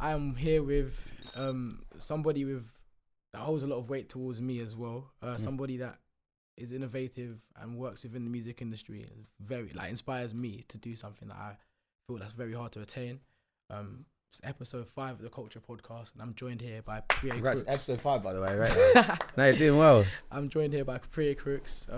I'm here with somebody that holds a lot of weight towards me as well. Somebody that is innovative and works within the music industry. Very inspires me to do something that I feel that's very hard to attain. It's episode 5 of the Culture Podcast, and I'm joined here by Preye Crooks. Episode 5, by the way, right? No, you're doing well. I'm joined here by Preye Crooks,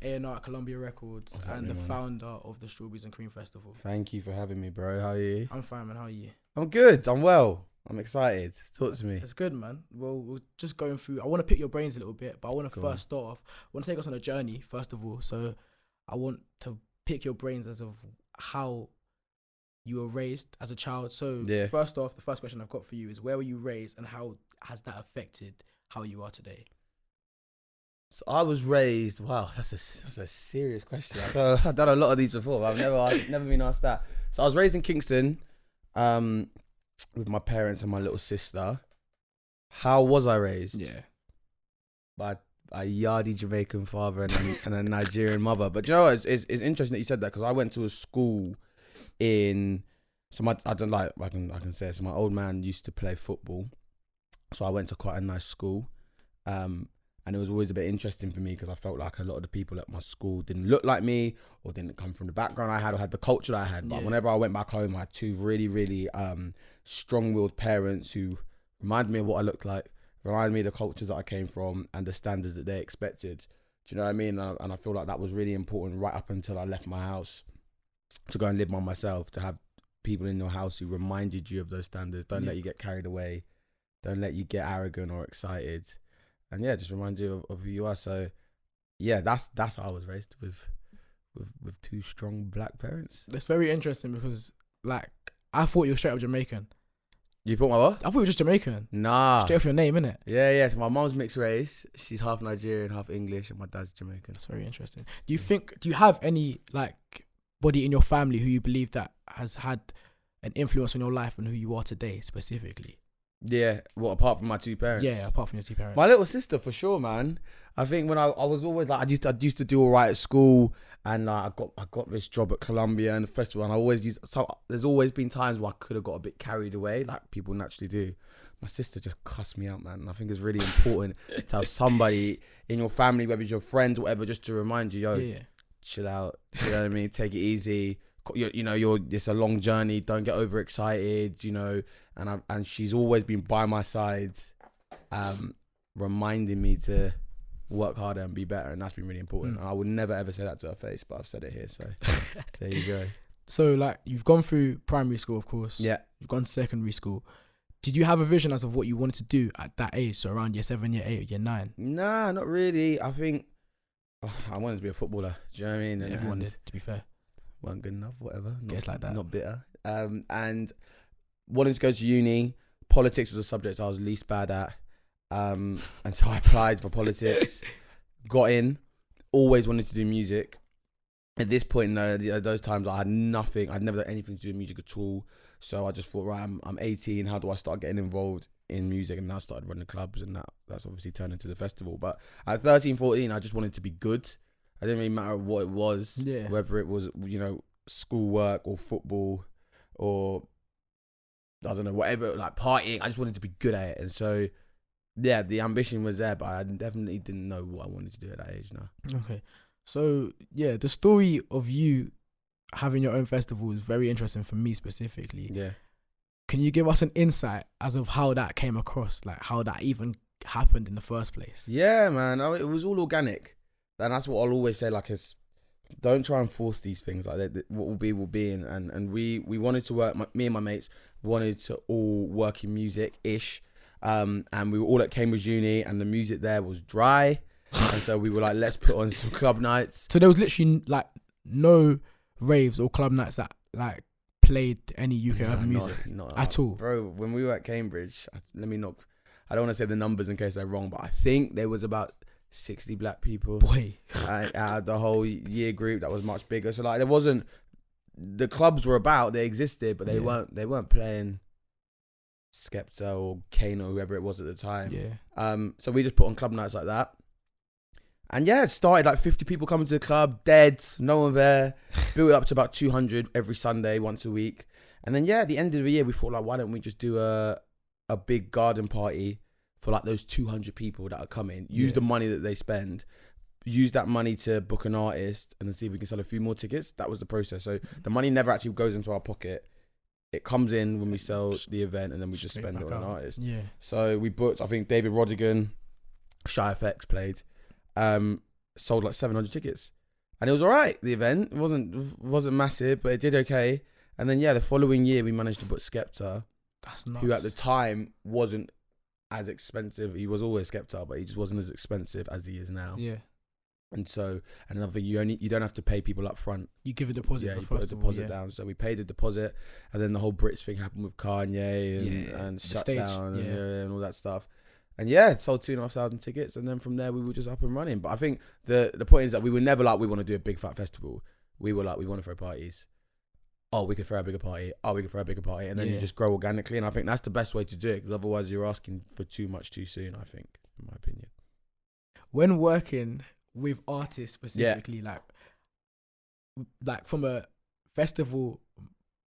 A&R at Columbia Records, and the founder of the Strawberries and Cream Festival. Thank you for having me, bro. How are you? I'm fine, man. How are you? I'm good. I'm well. I'm excited. Talk to me. It's good, man. Well, we're just going through. I want to pick your brains a little bit, but I want to first start off. I want to take us on a journey, first of all. So I want to pick your brains as of how you were raised as a child. So first off, the first question I've got for you is, where were you raised and how has that affected how you are today? So I was raised. Wow, that's a serious question. I've done a lot of these before, but I've never been asked that. So I was raised in Kingston, with my parents and my little sister. How was I raised? Yeah, by a yardy Jamaican father and a Nigerian mother. But you know what? It's interesting that you said that, because I went to a school I can say it. So my old man used to play football, so I went to quite a nice school, and it was always a bit interesting for me because I felt like a lot of the people at my school didn't look like me or didn't come from the background I had or had the culture that I had. But whenever I went back home, I had two really, really strong-willed parents who reminded me of what I looked like, reminded me of the cultures that I came from and the standards that they expected. Do you know what I mean? And I feel like that was really important right up until I left my house to go and live by myself, to have people in your house who reminded you of those standards. Don't let you get carried away. Don't let you get arrogant or excited. And just remind you of who you are. So that's how I was raised, with two strong black parents. That's very interesting because I thought you were straight up Jamaican. You thought my what? I thought you were just Jamaican. Nah. Straight off your name, innit? Yeah. So my mom's mixed race. She's half Nigerian, half English, and my dad's Jamaican. That's very interesting. Do you have any body in your family who you believe that has had an influence on your life and who you are today specifically? Yeah, apart from my two parents? Yeah, apart from your two parents. My little sister, for sure, man. I think when I was always I used to do all right at school, and I got this job at Columbia and the festival, and there's always been times where I could have got a bit carried away, like people naturally do. My sister just cussed me out, man. And I think it's really important to have somebody in your family, whether it's your friends or whatever, just to remind you, chill out. You know what I mean? Take it easy. It's a long journey. Don't get overexcited. And she's always been by my side, reminding me to work harder and be better, and that's been really important. And I would never ever say that to her face, but I've said it here, so there you go. So you've gone through primary school, of course. Yeah. You've gone to secondary school. Did you have a vision as of what you wanted to do at that age, so around year 7, year 8, year 9? Nah, not really. I think I wanted to be a footballer. Do you know what I mean? And everyone did, to be fair. Weren't good enough, whatever. Guess like that. Not bitter. And wanted to go to uni. Politics was a subject I was least bad at. And so I applied for politics, got in, always wanted to do music. At this point, those times I had nothing. I'd never done anything to do with music at all. So I just thought, right, I'm 18. How do I start getting involved in music? And now I started running clubs, and that's obviously turned into the festival. But at 13, 14, I just wanted to be good. I didn't really matter what it was, whether it was, schoolwork or football or, I don't know, whatever, partying. I just wanted to be good at it. And so, the ambition was there, but I definitely didn't know what I wanted to do at that age now. Okay. So, the story of you having your own festival is very interesting for me specifically. Yeah. Can you give us an insight as of how that came across, how that even happened in the first place? Yeah, man. It was all organic. And that's what I'll always say, don't try and force these things. What will be, will be. And we wanted to work, me and my mates wanted to all work in music-ish. And we were all at Cambridge Uni, and the music there was dry. And so we were let's put on some club nights. So there was literally no raves or club nights that played any UK urban music at all. Bro, when we were at Cambridge, I don't want to say the numbers in case they're wrong, but I think there was about 60 black people. Boy. Out of the whole year group that was much bigger. So there wasn't, the clubs were about, they existed, but they weren't playing Skepta or Kane or whoever it was at the time. Yeah. So we just put on club nights like that. And it started 50 people coming to the club, dead, no one there. Built it up to about 200 every Sunday, once a week. And then at the end of the year, we thought like, why don't we just do a big garden party for like those 200 people that are coming? Use the money that they spend, use that money to book an artist, and then see if we can sell a few more tickets. That was the process. So the money never actually goes into our pocket. It comes in when we sell the event, and then we just spend it on an artist. Yeah. So we booked, I think David Rodigan, Shy FX played, sold like 700 tickets, and it was all right. The event wasn't massive, but it did okay. And then the following year we managed to book Skepta. That's nuts. Who at the time wasn't as expensive. He was always Skepta, but he just wasn't as expensive as he is now. Yeah. And so, and another thing, you don't have to pay people up front. You give a deposit. Yeah, you put a deposit down. So we paid the deposit, and then the whole Brits thing happened with Kanye and shutdown and all that stuff. And it sold 2,500 tickets, and then from there we were just up and running. But I think the point is that we were never like, we want to do a big fat festival. We were like, we want to throw parties. Oh, we could throw a bigger party. Oh, we could throw a bigger party. And then you just grow organically. And I think that's the best way to do it, because otherwise you're asking for too much too soon, I think, in my opinion. When working with artists specifically, like from a festival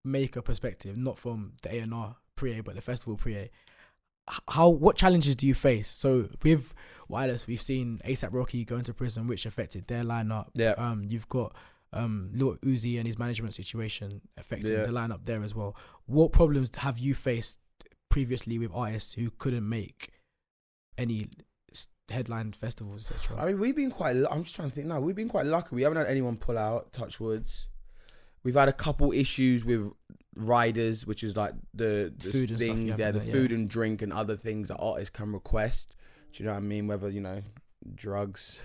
maker perspective, not from the A&R Preye, but the festival Preye, what challenges do you face? So with Wireless, we've seen A$AP Rocky go into prison, which affected their lineup. Yeah. You've got Lil Uzi and his management situation affecting the lineup there as well. What problems have you faced previously with artists who couldn't make any headline festivals, etc.? I mean, we've been quite. I'm just trying to think now. We've been quite lucky. We haven't had anyone pull out. Touch woods. We've had a couple issues with riders, which is like the food and things, the food and drink and other things that artists can request. Do you know what I mean? Whether drugs,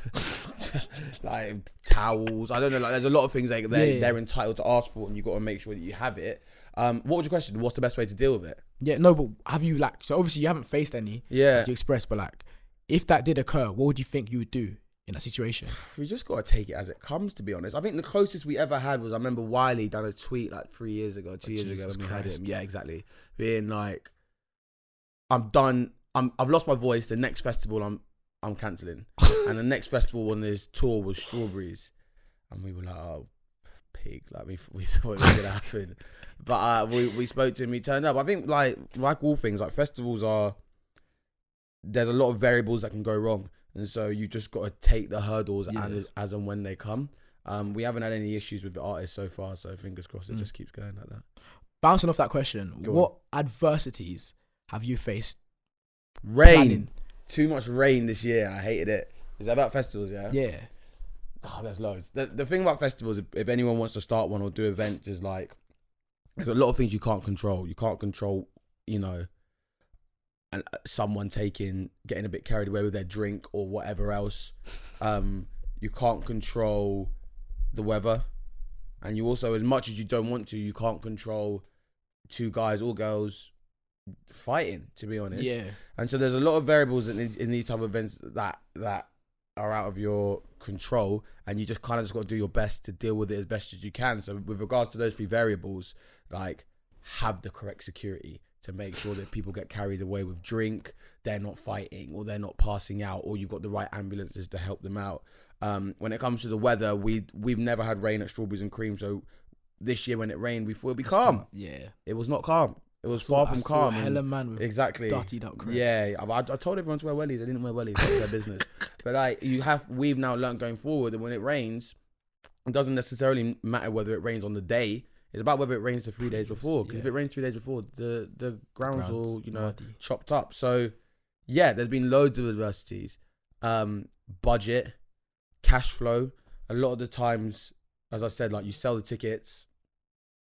like towels. I don't know. Like, there's a lot of things like they're entitled to ask for, and you got to make sure that you have it. What was your question? What's the best way to deal with it? Yeah, no, but have you so obviously you haven't faced any. Yeah. As you expressed, but if that did occur, what would you think you would do in that situation? We just got to take it as it comes, to be honest. I think the closest we ever had was, I remember Wiley done a tweet like 2 years ago when we had him. Yeah, exactly. Being like, I'm done. I've lost my voice. The next festival I'm cancelling. And the next festival on this tour was Strawberries. And we were like, oh, pig. Like we thought it was going to happen. But we spoke to him, he turned up. I think like all things, like festivals there's a lot of variables that can go wrong. And so you just got to take the hurdles as and when they come. We haven't had any issues with the artists so far, so fingers crossed it just keeps going like that. Bouncing off that question, what adversities have you faced? Rain. Too much rain this year. I hated it. Is that about festivals, yeah? Yeah. Oh, there's loads. The thing about festivals, if anyone wants to start one or do events, is like, there's a lot of things you can't control. You can't control, and someone getting a bit carried away with their drink or whatever else. You can't control the weather. And you also, as much as you don't want to, you can't control two guys or girls fighting, to be honest. Yeah. And so there's a lot of variables in these type of events that are out of your control, and you just kind of got to do your best to deal with it as best as you can. So with regards to those three variables, like, have the correct security to make sure that people get carried away with drink, they're not fighting or they're not passing out, or you've got the right ambulances to help them out. When it comes to the weather, we've never had rain at Strawberries and Cream, so this year when it rained, we thought it'd be calm. Yeah. It was not calm. It was far from calm. Hella man with dirtied up crepes. Yeah, I told everyone to wear wellies. I didn't wear wellies. That's their business. But we've now learned going forward that when it rains, it doesn't necessarily matter whether it rains on the day. It's about whether it rains the 3 days before. Because if it rains 3 days before, the ground's all chopped up. So there's been loads of adversities. Budget, cash flow. A lot of the times, as I said, like, you sell the tickets.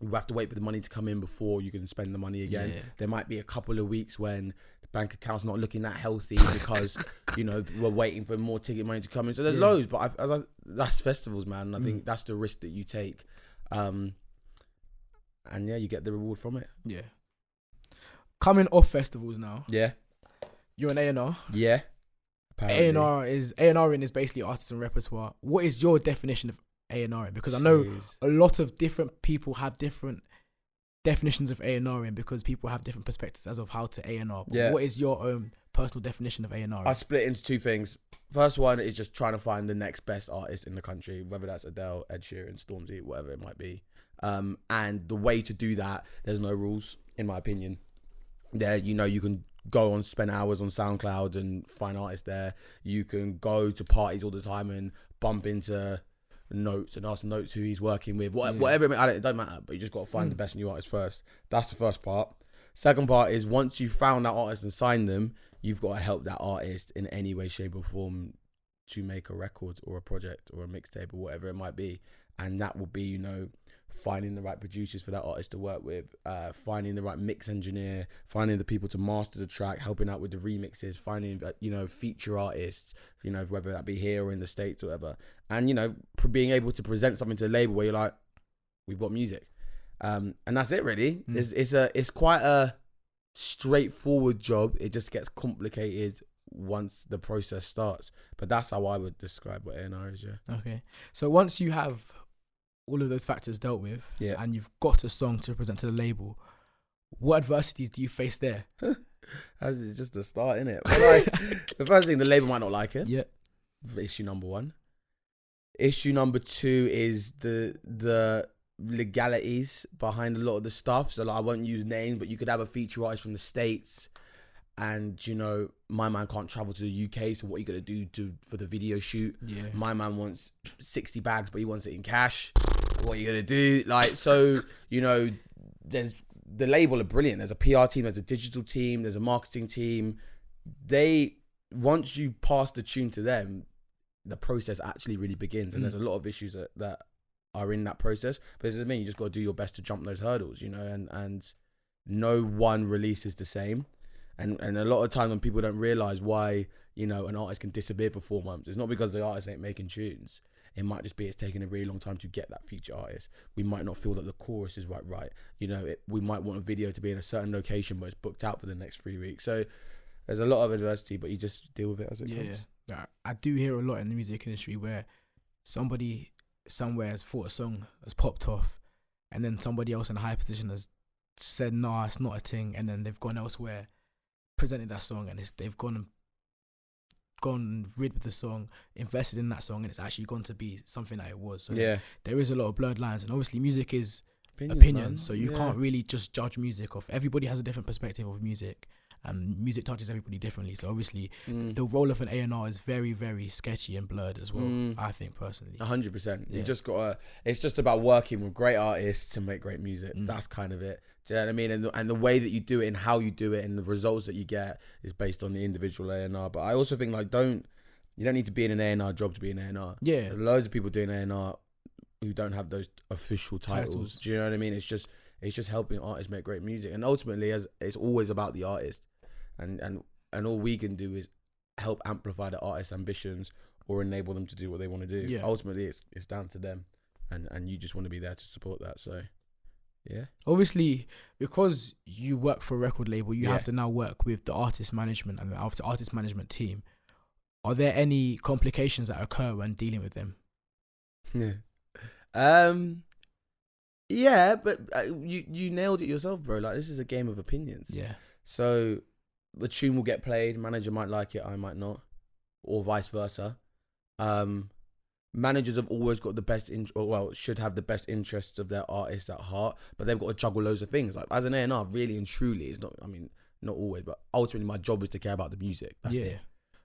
You have to wait for the money to come in before you can spend the money again. Yeah. There might be a couple of weeks when the bank account's not looking that healthy because, we're waiting for more ticket money to come in. So there's loads, but that's festivals, man. I think that's the risk that you take. And you get the reward from it. Yeah. Coming off festivals now. Yeah. You're an A&R. Yeah. A&R is basically artists and repertoire. What is your definition of A&R? Because I know a lot of different people have different definitions of A&R because people have different perspectives as of how to A&R. Yeah. What is your own personal definition of A&R? I split into two things. First one is just trying to find the next best artist in the country, whether that's Adele, Ed Sheeran, Stormzy, whatever it might be. And the way to do that, there's no rules, in my opinion. There, you can go on, spend hours on SoundCloud and find artists there. You can go to parties all the time and bump into Notes and ask Notes who he's working with. Whatever, it doesn't matter, but you just got to find the best new artist first. That's the first part. Second part is once you've found that artist and signed them, you've got to help that artist in any way, shape or form to make a record or a project or a mixtape or whatever it might be. And that will be, finding the right producers for that artist to work with, finding the right mix engineer, finding the people to master the track, helping out with the remixes, finding, feature artists, whether that be here or in the States or whatever. And, being able to present something to the label where you're like, we've got music. And that's it really. It's quite a straightforward job. It just gets complicated once the process starts. But that's how I would describe what A&R is, yeah. Okay. So once you have all of those factors dealt with, and you've got a song to present to the label, what adversities do you face there? It's just the start, innit? But the first thing, the label might not like it. Yeah. Issue number one. Issue number two is the legalities behind a lot of the stuff. So I won't use names, but you could have a feature artist from the States and my man can't travel to the UK, so what are you gonna do for the video shoot? My man wants 60 bags but he wants it in cash. What are you gonna do? There's the label are brilliant. There's a PR team, there's a digital team, there's a marketing team. Once you pass the tune to them, the process actually really begins, and there's a lot of issues that are in that process, but it doesn't mean you just got to do your best to jump those hurdles, and no one release is the same. And a lot of times when people don't realize why, an artist can disappear for 4 months, it's not because the artist ain't making tunes. It might just be it's taking a really long time to get that feature artist. We might not feel that the chorus is right. We might want a video to be in a certain location, but it's booked out for the next 3 weeks. So there's a lot of adversity, but you just deal with it as it comes. Yeah. I do hear a lot in the music industry where somebody somewhere has thought a song has popped off, and then somebody else in a high position has said, nah, it's not a thing, and then they've gone elsewhere, presented that song, and they've gone rid with the song, invested in that song, and it's actually gone to be something that it was. So there is a lot of blurred lines, and obviously music is opinion, so you can't really just judge music off. Everybody has a different perspective of music, and music touches everybody differently. So obviously the role of an A&R is very, very sketchy and blurred as well, I think personally. 100%. You just gotta, it's just about working with great artists to make great music. That's kind of it. Do you know what I mean? And the way that you do it and how you do it and the results that you get is based on the individual A&R. But I also think you don't need to be in an A&R job to be an A&R. Yeah. There's loads of people doing A&R who don't have those official titles. Do you know what I mean? It's just helping artists make great music. And ultimately it's always about the artist. And all we can do is help amplify the artist's ambitions or enable them to do what they want to do. Yeah. Ultimately it's down to them. And you just want to be there to support that. So yeah. Obviously, because you work for a record label, you have to now work with the artist management and the artist management team. Are there any complications that occur when dealing with them? Yeah, but you nailed it yourself, bro. Like, this is a game of opinions. Yeah. So the tune will get played. Manager might like it, I might not, or vice versa. Managers have always got the best, should have the best interests of their artists at heart, but they've got to juggle loads of things. Like, as an A&R, really and truly, it's not, not always, but ultimately my job is to care about the music. That's it.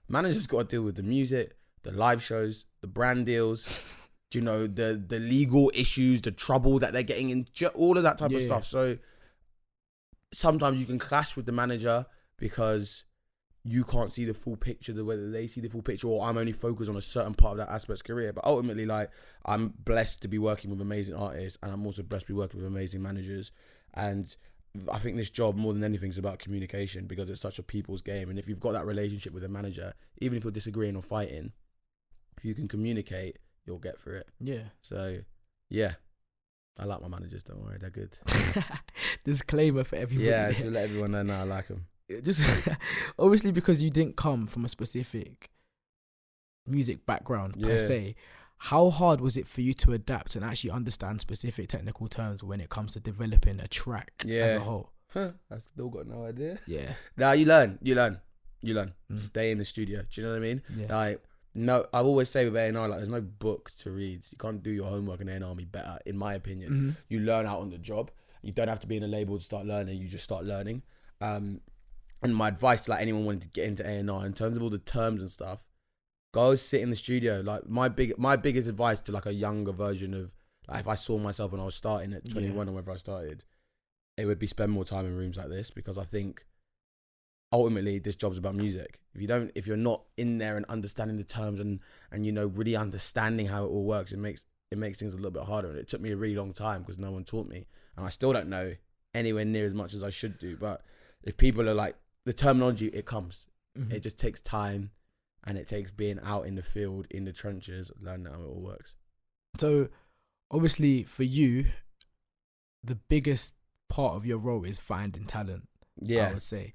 Managers got to deal with the music, the live shows, the brand deals, the legal issues, the trouble that they're getting in, all of that type of stuff. So sometimes you can clash with the manager because you can't see the full picture, whether they see the full picture, or I'm only focused on a certain part of that aspect's career. But ultimately, I'm blessed to be working with amazing artists, and I'm also blessed to be working with amazing managers. And I think this job, more than anything, is about communication, because it's such a people's game. And if you've got that relationship with a manager, even if you're disagreeing or fighting, if you can communicate, you'll get through it. Yeah. So, yeah. I like my managers, don't worry, they're good. Disclaimer for everybody. Yeah, to let everyone know I like them. Just obviously, because you didn't come from a specific music background per se, how hard was it for you to adapt and actually understand specific technical terms when it comes to developing a track as a whole? I still got no idea. Yeah. Now you learn. Stay in the studio. Do you know what I mean? Yeah. no, I always say with A&R, like, there's no book to read. You can't do your homework and A&R be better, in my opinion. Mm-hmm. You learn out on the job. You don't have to be in a label to start learning. You just start learning. And my advice to like anyone wanting to get into A&R, in terms of all the terms and stuff, go sit in the studio. Like my biggest advice to like a younger version of, like, if I saw myself when I was starting at 21 or whenever I started, it would be spend more time in rooms like this, because I think ultimately this job's about music. If you're not in there and understanding the terms and you know, really understanding how it all works, it makes things a little bit harder. And it took me a really long time because no one taught me, and I still don't know anywhere near as much as I should do. But if people are like, the terminology, it comes. Mm-hmm. It just takes time, and it takes being out in the field, in the trenches, learning how it all works. So obviously for you, the biggest part of your role is finding talent. Yeah, I would say.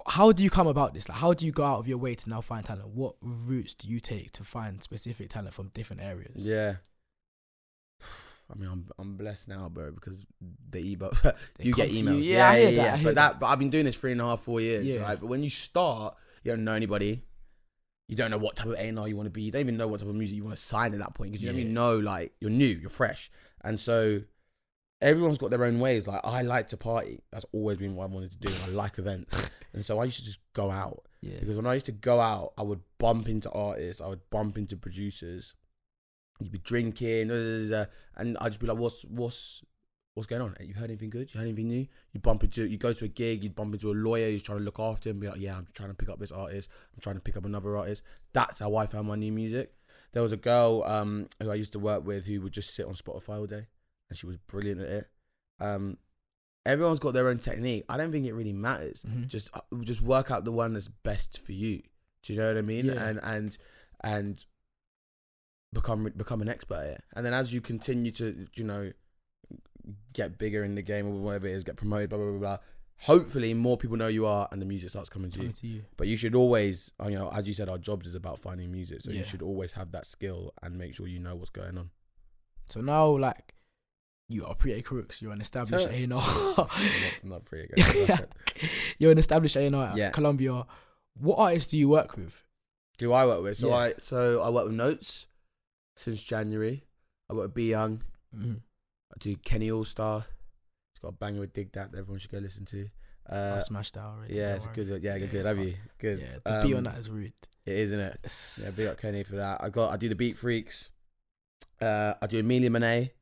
How do you come about this? Like, how do you go out of your way to now find talent? What routes do you take to find specific talent from different areas? Yeah. I mean, I'm blessed now, bro, because you get emails. Yeah, I hear that. But I've been doing this 3.5, 4 years, yeah. right? But when you start, you don't know anybody. You don't know what type of A&R you want to be. You don't even know what type of music you want to sign at that point, because you don't even know, like, you're new, you're fresh. And so everyone's got their own ways. Like, I like to party. That's always been what I wanted to do. I like events. And so I used to just go out. Yeah. Because when I used to go out, I would bump into artists. I would bump into producers. You'd be drinking. And I'd just be like, what's going on? You heard anything good? You heard anything new? You go to a gig. You'd bump into a lawyer who's trying to look after him. Be like, yeah, I'm trying to pick up this artist. I'm trying to pick up another artist. That's how I found my new music. There was a girl who I used to work with who would just sit on Spotify all day. And she was brilliant at it. Everyone's got their own technique. I don't think it really matters. Mm-hmm. Just work out the one that's best for you. Do you know what I mean? Yeah. And become an expert at it. And then as you continue to, you know, get bigger in the game or whatever it is, get promoted, blah blah blah blah. Hopefully, more people know you are, and the music starts coming to you. But you should always, you know, as you said, our jobs is about finding music. So you should always have that skill and make sure you know what's going on. So now, like, you are Preye Crooks. You're an established A&R. not Preye Crooks. You're an established A&R at Columbia. What artists do you work with? Do I work with? So I work with Notes since January. I work with B Young. Mm-hmm. I do Kenny All-Star. He's got a banger with Dig That everyone should go listen to. I smashed that already. Yeah, it's good. Yeah, good. Love you. Good. Yeah, the beat on that is rude. It is, isn't it? Yeah, big up Kenny for that. I do the Beat Freaks. I do Amelia Monet.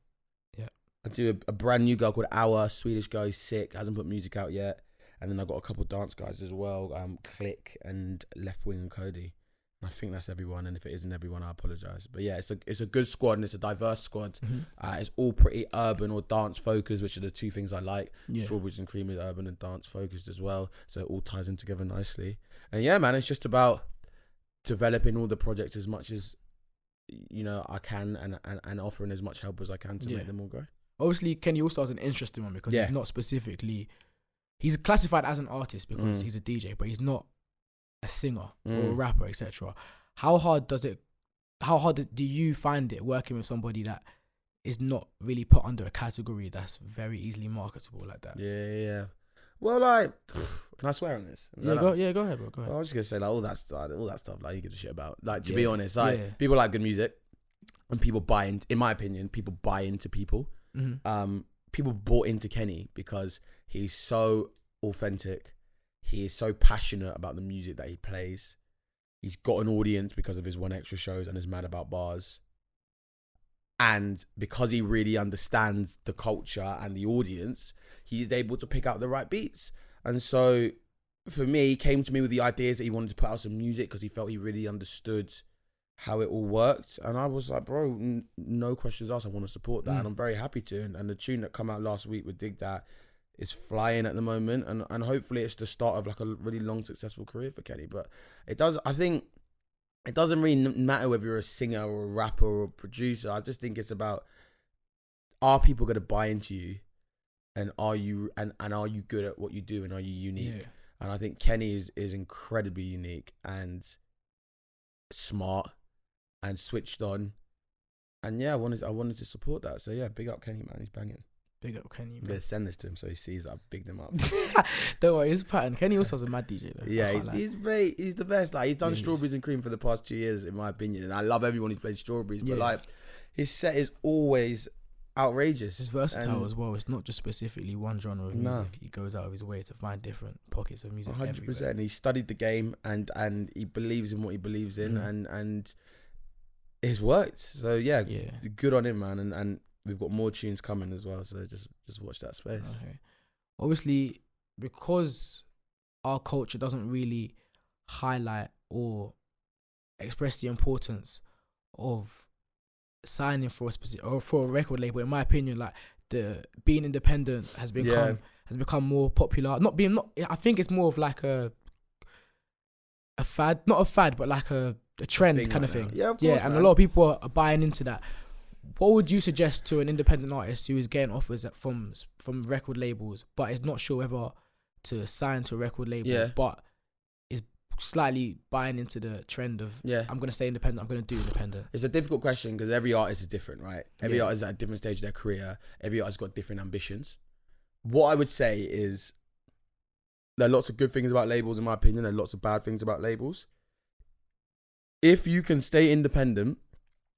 I do a brand new girl called Our, Swedish girl, who's sick, hasn't put music out yet. And then I've got a couple of dance guys as well, Click and Left Wing and Cody. And I think that's everyone, and if it isn't everyone, I apologise. But yeah, it's a good squad, and it's a diverse squad. Mm-hmm. It's all pretty urban or dance focused, which are the two things I like. Yeah. Strawberries and Cream is urban and dance focused as well, so it all ties in together nicely. And yeah, man, it's just about developing all the projects as much as, you know, I can, and offering as much help as I can to make them all grow. Obviously, Kenny All-Star is an interesting one because he's not specifically... He's classified as an artist because he's a DJ, but he's not a singer or a rapper, etc. How hard do you find it working with somebody that is not really put under a category that's very easily marketable like that? Yeah. Well, like, can I swear on this? Go ahead, bro. Go ahead. I was just gonna say, like, all that stuff, like, you give a shit about. Like, to be honest, like, people like good music, and people buy in. In my opinion, people buy into people. Mm-hmm. People bought into Kenny because he's so authentic. He is so passionate about the music that he plays. He's got an audience because of his One Extra shows and is mad about bars. And because he really understands the culture and the audience, he's able to pick out the right beats. And so for me, he came to me with the ideas that he wanted to put out some music because he felt he really understood how it all worked. And I was like, bro, no questions asked. I want to support that. And I'm very happy to. And the tune that came out last week with Dig That is flying at the moment. And hopefully it's the start of like a really long, successful career for Kenny. But I think it doesn't really matter whether you're a singer or a rapper or a producer. I just think it's about, are people going to buy into you? And are you good at what you do? And are you unique? Yeah. And I think Kenny is incredibly unique and smart and switched on. And yeah, I wanted to support that. So yeah, big up Kenny, man. He's banging. Big up Kenny, I'm man. gonna send this to him so he sees that I've bigged him up. Don't worry, his pattern. Kenny also has a mad DJ though. Yeah, he's the best. Like he's done Yeah, he Strawberries and Cream for the past 2 years, in my opinion, and I love everyone who's played Strawberries. But Yeah. like, his set is always outrageous. It's versatile And as well. It's not just specifically one genre of Nah. music. He goes out of his way to find different pockets of music. 100%. He studied the game and he believes in what he believes in, and it's worked. So yeah, good on him, man. And we've got more tunes coming as well. So just watch that space. Okay. Obviously, because our culture doesn't really highlight or express the importance of signing for a specific or for a record label, in my opinion, like the being independent has become more popular. I think it's more of like a fad, not a fad, but like a trend kind of thing. Yeah, of course, and man. a lot of people are buying into that. What would you suggest to an independent artist who is getting offers from record labels, but is not sure whether to sign to a record label, but is slightly buying into the trend of I'm going to stay independent, I'm going to do independent? It's a difficult question because every artist is different, right? Every artist is at a different stage of their career. Every artist's got different ambitions. What I would say is there are lots of good things about labels, in my opinion. There are lots of bad things about labels. If you can stay independent,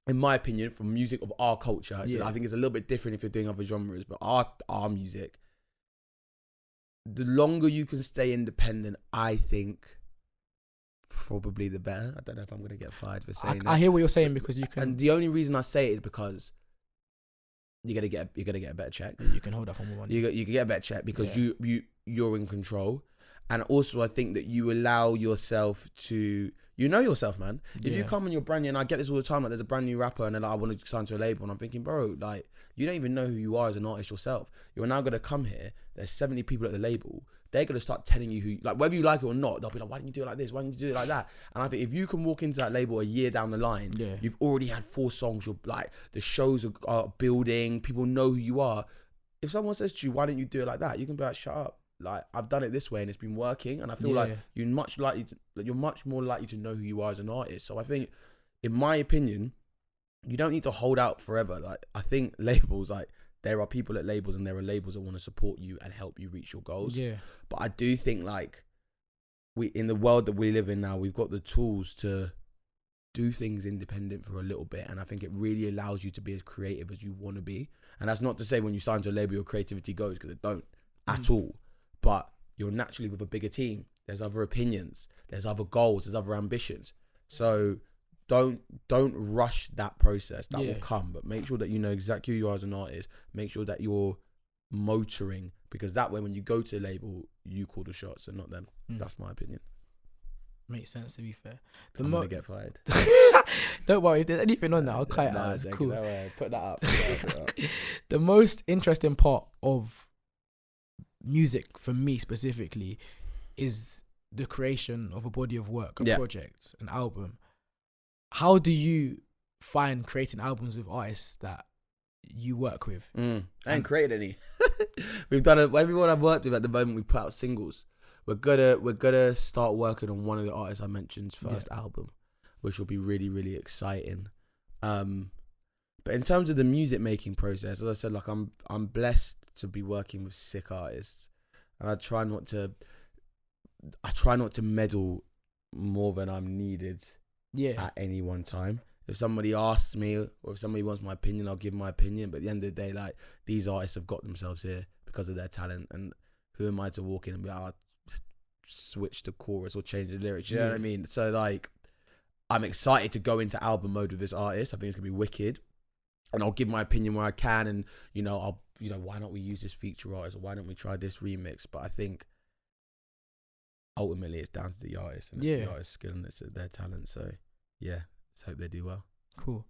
in my opinion, from music of our culture, so I think it's a little bit different if you're doing other genres, but our music, the longer you can stay independent, I think probably the better. I don't know if I'm going to get fired for saying that. I hear what you're saying because you can. And the only reason I say it is because you're gonna get a better check. You can hold up on one. You can get a better check because you're in control, and also I think that you allow yourself to. You know yourself, man. If you come and you're brand new, and I get this all the time, like there's a brand new rapper and then like, I want to sign to a label, and I'm thinking, bro, like you don't even know who you are as an artist yourself. You're now gonna come here. There's 70 people at the label. They're gonna start telling you who, like whether you like it or not. They'll be like, why didn't you do it like this? Why didn't you do it like that? And I think if you can walk into that label a year down the line, you've already had 4 songs. You're like the shows are building. People know who you are. If someone says to you, why didn't you do it like that? You can be like, shut up. Like I've done it this way and it's been working, and I feel like you're much more likely to know who you are as an artist. So I think, in my opinion, you don't need to hold out forever. Like I think labels, like there are people at labels and there are labels that want to support you and help you reach your goals. Yeah. But I do think like in the world that we live in now, we've got the tools to do things independent for a little bit, and I think it really allows you to be as creative as you want to be. And that's not to say when you sign to a label your creativity goes, because it don't at all. But you're naturally with a bigger team. There's other opinions. There's other goals. There's other ambitions. So don't rush that process. That will come. But make sure that you know exactly who you are as an artist. Make sure that you're motoring, because that way when you go to a label, you call the shots and not them. That's my opinion. Makes sense, to be fair. I'm gonna get fired. Don't worry, if there's anything on that, I'll cut it out. Cool. Put that up. The most interesting part of music for me specifically is the creation of a body of work, a project, an album. How do you find creating albums with artists that you work with? I ain't created any. We've done everyone I've worked with at the moment, we put out singles. We're gonna start working on one of the artists I mentioned's first album, which will be really, really exciting. But in terms of the music making process, as I said, like I'm blessed to be working with sick artists, and I try not to meddle more than I'm needed at any one time. If somebody asks me or if somebody wants my opinion, I'll give my opinion. But at the end of the day, like these artists have got themselves here because of their talent, and who am I to walk in and be like, switch the chorus or change the lyrics? You know what I mean? So like, I'm excited to go into album mode with this artist. I think it's gonna be wicked, and I'll give my opinion where I can. And why not we use this feature artist, or why don't we try this remix? But I think ultimately it's down to the artist, and it's the artist's skill and it's their talent. So yeah, let's hope they do well. Cool.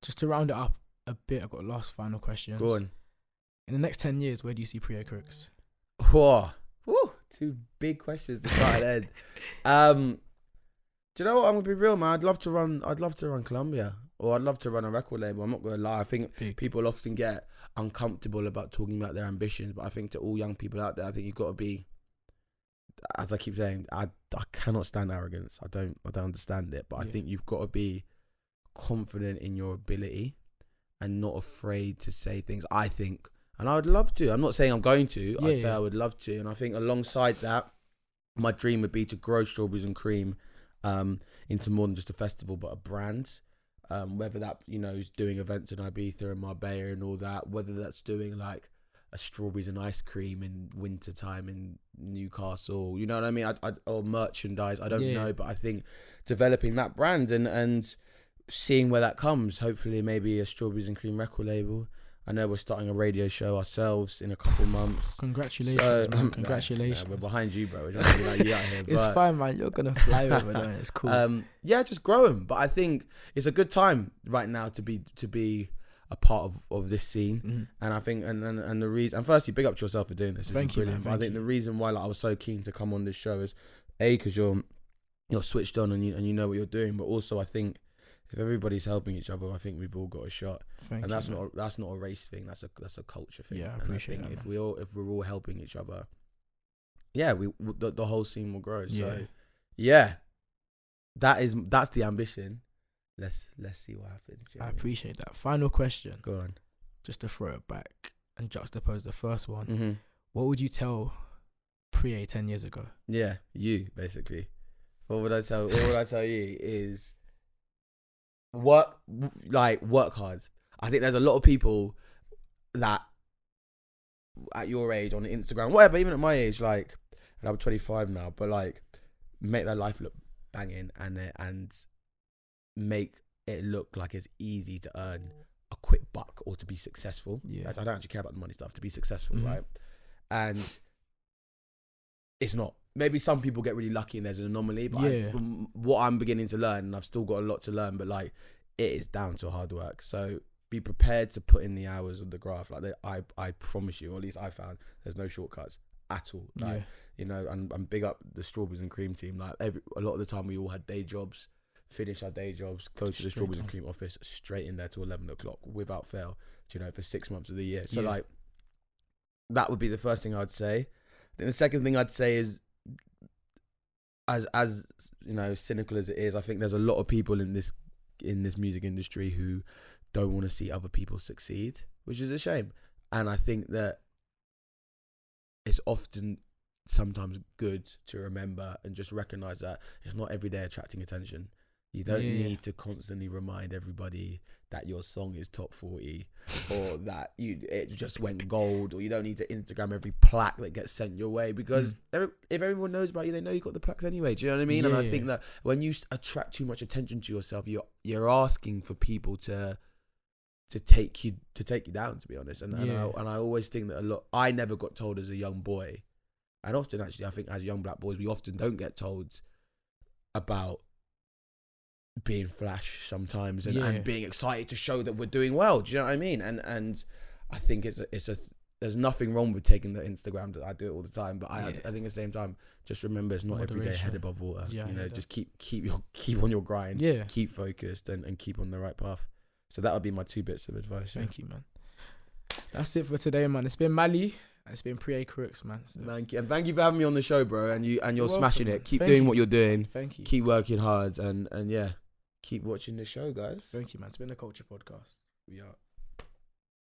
Just to round it up a bit, I've got a last final question. Go on. In the next 10 years, where do you see Preye Crooks? Whoa. Woo. 2 big questions to start at end. Do you know what? I'm gonna be real, man. I'd love to run Columbia, or I'd love to run a record label. I'm not gonna lie. I think people often get uncomfortable about talking about their ambitions, but I think to all young people out there, I think you've got to be, as I keep saying, I cannot stand arrogance. I don't understand it, but I think you've got to be confident in your ability and not afraid to say things. I think And I would love to. I'm not saying I'm going to. Yeah, I'd say I would love to. And I think alongside that, my dream would be to grow Strawberries and Cream into more than just a festival, but a brand. Whether that, is doing events in Ibiza and Marbella and all that, whether that's doing like a strawberries and ice cream in winter time in Newcastle, you know what I mean? Or merchandise, I don't know, but I think developing that brand and seeing where that comes, hopefully maybe a Strawberries and Cream record label. I know we're starting a radio show ourselves in a couple months. Congratulations, man. Congratulations. We're behind you, bro. It's not gonna be like you out here. It's fine, man. You're going to fly over there. It's cool. Just growing. But I think it's a good time right now to be a part of this scene. Mm-hmm. And I think, and the reason, and firstly, big up to yourself for doing this. Thank you, man. I think the reason why I was so keen to come on this show is, because you're switched on and you know what you're doing. But also, I think, if everybody's helping each other, I think we've all got a shot. That's not a race thing. That's a culture thing. Yeah, I appreciate that. If we're all helping each other, the whole scene will grow. So, that's the ambition. Let's see what happens. I appreciate that. Final question. Go on. Just to throw it back and juxtapose the first one. Mm-hmm. What would you tell Preye 10 years ago? Yeah, you basically. What would I tell you is, work hard. I think there's a lot of people that at your age on Instagram, whatever, even at my age, and I'm 25 now, but make their life look banging and make it look like it's easy to earn a quick buck or to be successful. Yeah. I don't actually care about the money stuff, to be successful, Mm-hmm. right? And it's not. Maybe some people get really lucky and there's an anomaly, but from what I'm beginning to learn, and I've still got a lot to learn, but it is down to hard work. So be prepared to put in the hours of the graft. I promise you, or at least I found, there's no shortcuts at all. And big up the Strawberries and Cream team. A lot of the time we all had day jobs, finish our day jobs, go to the Strawberries and Cream office, straight in there till 11 o'clock without fail, for 6 months of the year. So that would be the first thing I'd say. Then the second thing I'd say is, as cynical as it is, I think there's a lot of people in this music industry who don't want to see other people succeed, which is a shame. And I think that it's often sometimes good to remember and just recognize that it's not every day attracting attention. You don't need to constantly remind everybody that your song is top 40 or that it just went gold, or you don't need to Instagram every plaque that gets sent your way, because if everyone knows about you, they know you got the plaques anyway. Do you know what I mean? And I think that when you attract too much attention to yourself, you're asking for people to take you down, to be honest. And I always think that I never got told as a young boy, and often actually I think as young black boys we often don't get told about being flash sometimes and being excited to show that we're doing well. Do you know what I mean? And I think there's nothing wrong with taking the Instagram. That I do it all the time, but I think at the same time, just remember it's not every day head above water. Just keep on your grind. Keep focused and keep on the right path. So that would be my 2 bits of advice. Thank you, man. That's it for today, man. It's been Mali. It's been Preye Crooks, man. So. Thank you, and thank you for having me on the show, bro. And you're smashing it. Keep Thank doing you. what you're doing. Thank you. Keep working hard, and keep watching the show, guys. Thank you, man. It's been the Culture Podcast. We out.